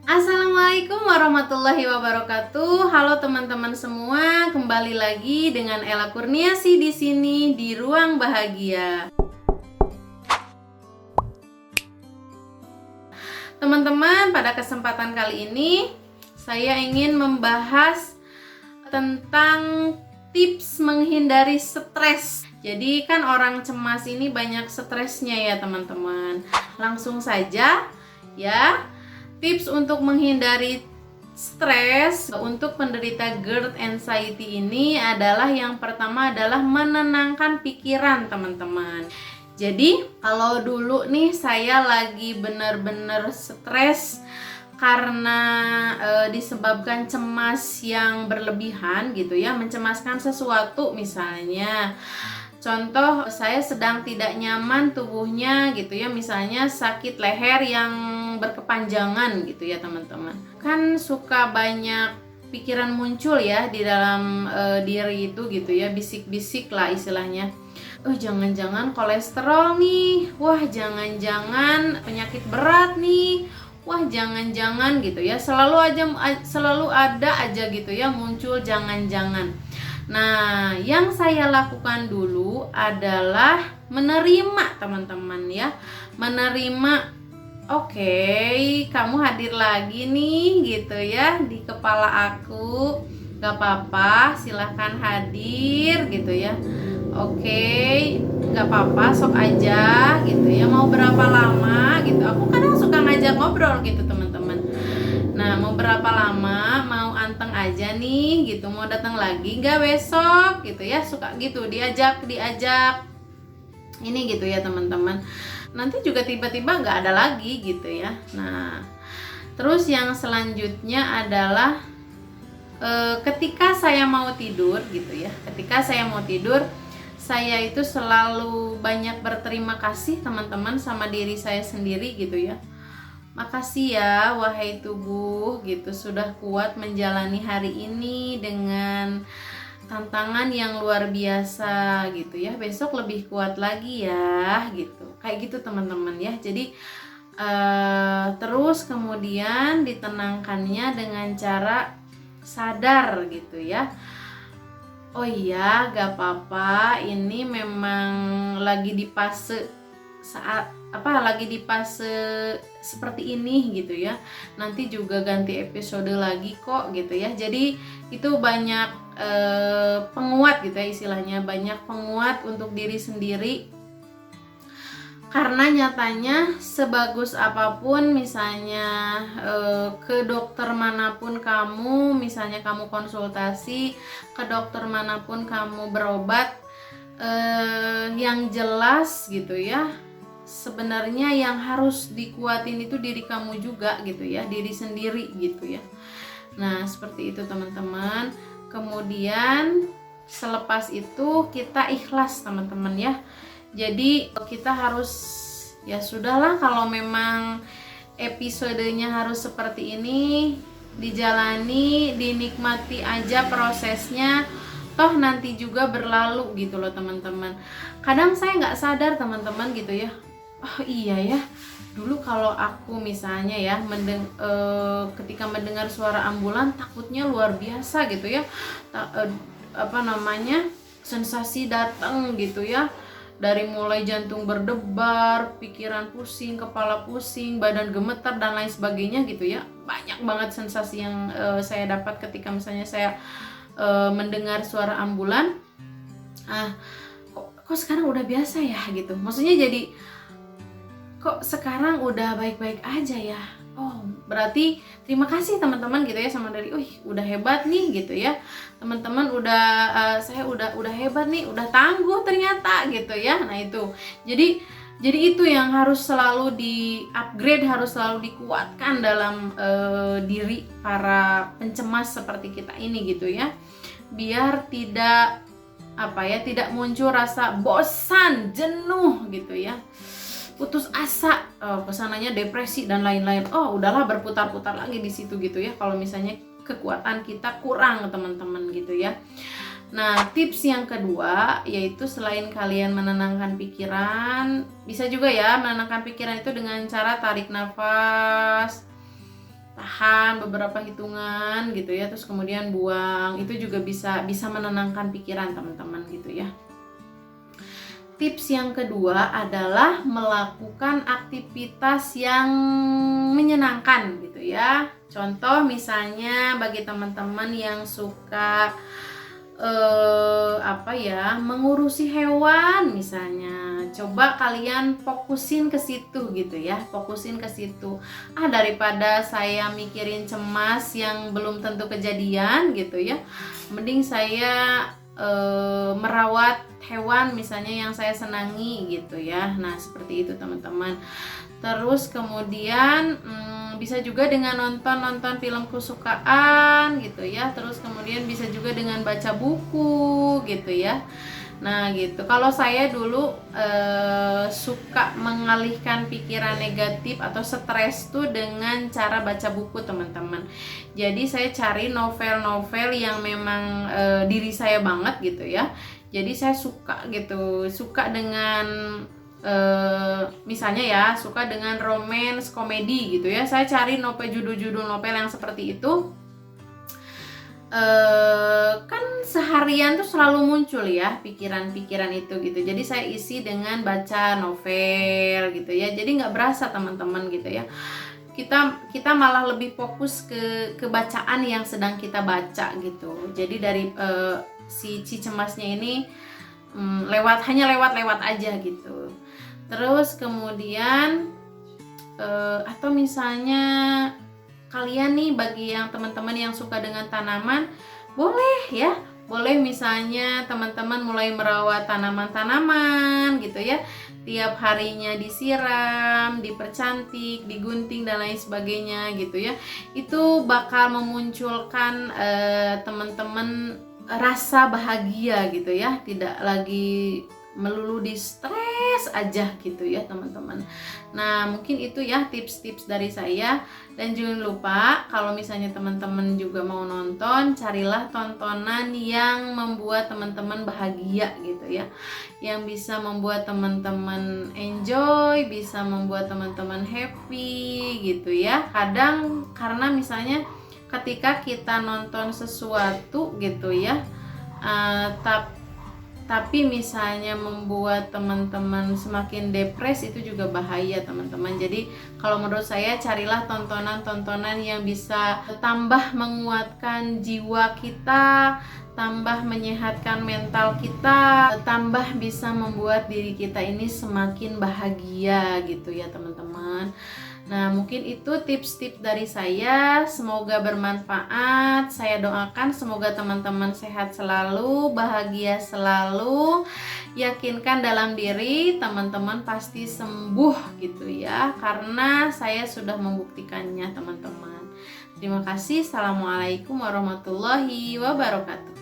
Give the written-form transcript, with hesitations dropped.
Assalamualaikum warahmatullahi wabarakatuh. Halo teman-teman semua, kembali lagi dengan Ella Kurniasi di sini di Ruang Bahagia. Teman-teman, pada kesempatan kali ini saya ingin membahas tentang tips menghindari stres. Jadi kan orang cemas ini banyak stresnya ya teman-teman. Langsung saja ya. Tips untuk menghindari stres untuk penderita GERD anxiety ini adalah yang pertama adalah menenangkan pikiran teman-teman. Jadi kalau dulu nih saya lagi benar-benar stres karena disebabkan cemas yang berlebihan gitu ya, mencemaskan sesuatu misalnya. Contoh, saya sedang tidak nyaman tubuhnya gitu ya, misalnya sakit leher yang berkepanjangan gitu ya teman-teman. Kan suka banyak pikiran muncul ya di dalam diri itu gitu ya, bisik-bisik lah istilahnya. Jangan-jangan kolesterol nih, wah jangan-jangan penyakit berat nih, wah jangan-jangan gitu ya, selalu ada aja gitu ya muncul jangan-jangan. Nah, yang saya lakukan dulu adalah menerima teman-teman ya. Menerima, oke, kamu hadir lagi nih gitu ya di kepala aku. Gak apa-apa, silahkan hadir gitu ya. Oke, gak apa-apa, sok aja gitu ya. Mau berapa lama gitu. Aku kadang suka ngajak ngobrol gitu teman-teman. Nah, mau berapa lama, mau anteng aja nih gitu, mau datang lagi nggak besok gitu ya, suka gitu diajak ini gitu ya teman-teman. Nanti juga tiba-tiba nggak ada lagi gitu ya. Nah, terus yang selanjutnya adalah ketika saya mau tidur gitu ya, saya itu selalu banyak berterima kasih teman-teman sama diri saya sendiri gitu ya. Makasih ya wahai tubuh gitu, sudah kuat menjalani hari ini dengan tantangan yang luar biasa gitu ya. Besok lebih kuat lagi ya gitu. Kayak gitu teman-teman ya. Jadi terus kemudian ditenangkannya dengan cara sadar gitu ya. Oh iya, gak apa-apa, ini memang lagi di fase seperti ini gitu ya. Nanti juga ganti episode lagi kok gitu ya. Jadi itu banyak penguat gitu ya istilahnya, banyak penguat untuk diri sendiri. Karena nyatanya sebagus apapun misalnya ke dokter manapun kamu, misalnya kamu konsultasi ke dokter manapun kamu berobat, yang jelas gitu ya, sebenarnya yang harus dikuatin itu diri kamu juga gitu ya, diri sendiri gitu ya. Nah seperti itu teman-teman. Kemudian selepas itu kita ikhlas teman-teman ya. Jadi kita harus, ya sudahlah, kalau memang episodenya harus seperti ini, dijalani, dinikmati aja prosesnya, toh nanti juga berlalu gitu loh teman-teman. Kadang saya nggak sadar teman-teman gitu ya, oh iya ya, dulu kalau aku misalnya ya ketika mendengar suara ambulan takutnya luar biasa gitu ya, sensasi datang gitu ya, dari mulai jantung berdebar, pikiran pusing, kepala pusing, badan gemetar dan lain sebagainya gitu ya. Banyak banget sensasi yang saya dapat ketika misalnya saya mendengar suara ambulan. Kok sekarang udah biasa ya gitu. Maksudnya jadi kok sekarang udah baik-baik aja ya. Oh, berarti terima kasih teman-teman gitu ya sama dari, udah hebat nih gitu ya. Teman-teman saya udah hebat nih, udah tangguh ternyata gitu ya. Nah, itu. Jadi itu yang harus selalu di-upgrade, harus selalu dikuatkan dalam diri para pencemas seperti kita ini gitu ya. Biar tidak muncul rasa bosan, jenuh gitu ya, putus asa, kesananya depresi dan lain-lain. Udahlah, berputar-putar lagi di situ gitu ya, kalau misalnya kekuatan kita kurang teman-teman gitu ya. Nah, tips yang kedua yaitu selain kalian menenangkan pikiran, bisa juga ya menenangkan pikiran itu dengan cara tarik nafas, tahan hitungan, beberapa hitungan gitu ya, terus kemudian buang. Itu juga bisa menenangkan pikiran teman-teman gitu ya. Tips yang kedua adalah melakukan aktivitas yang menyenangkan gitu ya. Contoh misalnya bagi teman-teman yang suka mengurusi hewan misalnya, coba kalian fokusin ke situ gitu ya, fokusin ke situ. Daripada saya mikirin cemas yang belum tentu kejadian gitu ya, mending saya merawat hewan misalnya yang saya senangi gitu ya. Nah seperti itu teman-teman. Terus kemudian bisa juga dengan nonton film kesukaan gitu ya. Terus kemudian bisa juga dengan baca buku gitu ya. Nah gitu. Kalau saya dulu suka mengalihkan pikiran negatif atau stres tuh dengan cara baca buku teman-teman. Jadi saya cari novel-novel yang memang diri saya banget gitu ya. Jadi saya suka gitu, suka dengan misalnya ya, suka dengan romance komedi gitu ya. Saya cari judul-judul novel yang seperti itu. Kan seharian tuh selalu muncul ya pikiran-pikiran itu gitu. Jadi saya isi dengan baca novel gitu ya. Jadi nggak berasa teman-teman gitu ya. Kita malah lebih fokus ke bacaan yang sedang kita baca gitu. Jadi dari si cemasnya ini hanya lewat aja gitu. Terus kemudian atau misalnya kalian nih, bagi yang teman-teman yang suka dengan tanaman, boleh misalnya teman-teman mulai merawat tanaman-tanaman gitu ya. Tiap harinya disiram, dipercantik, digunting dan lain sebagainya gitu ya. Itu bakal memunculkan teman-teman rasa bahagia gitu ya, tidak lagi melulu di stres aja gitu ya teman-teman. Nah mungkin itu ya tips-tips dari saya. Dan jangan lupa kalau misalnya teman-teman juga mau nonton, carilah tontonan yang membuat teman-teman bahagia gitu ya, yang bisa membuat teman-teman enjoy, bisa membuat teman-teman happy gitu ya. Kadang karena misalnya ketika kita nonton sesuatu gitu ya, tapi misalnya membuat teman-teman semakin depres, itu juga bahaya teman-teman. Jadi kalau menurut saya, carilah tontonan-tontonan yang bisa tambah menguatkan jiwa kita, tambah menyehatkan mental kita, tambah bisa membuat diri kita ini semakin bahagia gitu ya teman-teman. Nah mungkin itu tips-tips dari saya, semoga bermanfaat. Saya doakan semoga teman-teman sehat selalu, bahagia selalu. Yakinkan dalam diri, teman-teman pasti sembuh gitu ya, karena saya sudah membuktikannya teman-teman. Terima kasih. Assalamualaikum warahmatullahi wabarakatuh.